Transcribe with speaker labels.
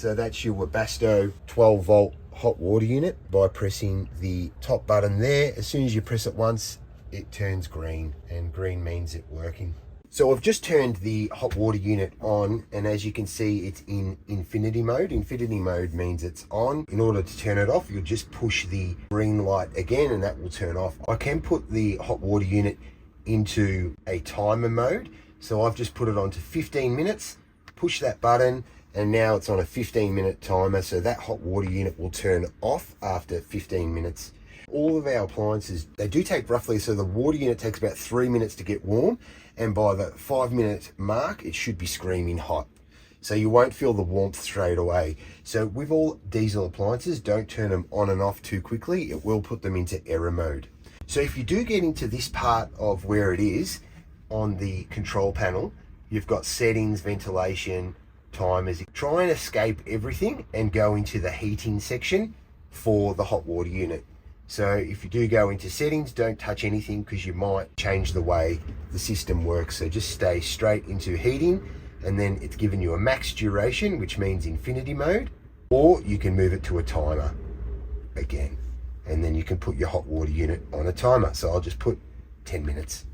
Speaker 1: So that's your Webasto 12 volt hot water unit by pressing the top button there. As soon as you press it once, it turns green, and green means it's working. So I've just turned the hot water unit on, and as you can see, it's in infinity mode. Infinity mode means it's on. In order to turn it off, you'll just push the green light again and that will turn off. I can put the hot water unit into a timer mode. So I've just put it on to 15 minutes, push that button, and now it's on a 15-minute timer. So that hot water unit will turn off after 15 minutes. All of our appliances, they do take roughly, so the water unit takes about 3 minutes to get warm, and by the 5-minute mark, it should be screaming hot. So you won't feel the warmth straight away. So with all diesel appliances, don't turn them on and off too quickly. It will put them into error mode. So if you do get into this part of where it is on the control panel, you've got settings, ventilation, timers. Try and escape everything and go into the heating section for the hot water unit. So if you do go into settings, don't touch anything because you might change the way the system works. So just stay straight into heating, and then it's giving you a max duration, which means infinity mode, or you can move it to a timer again, and then you can put your hot water unit on a timer. So I'll just put 10 minutes.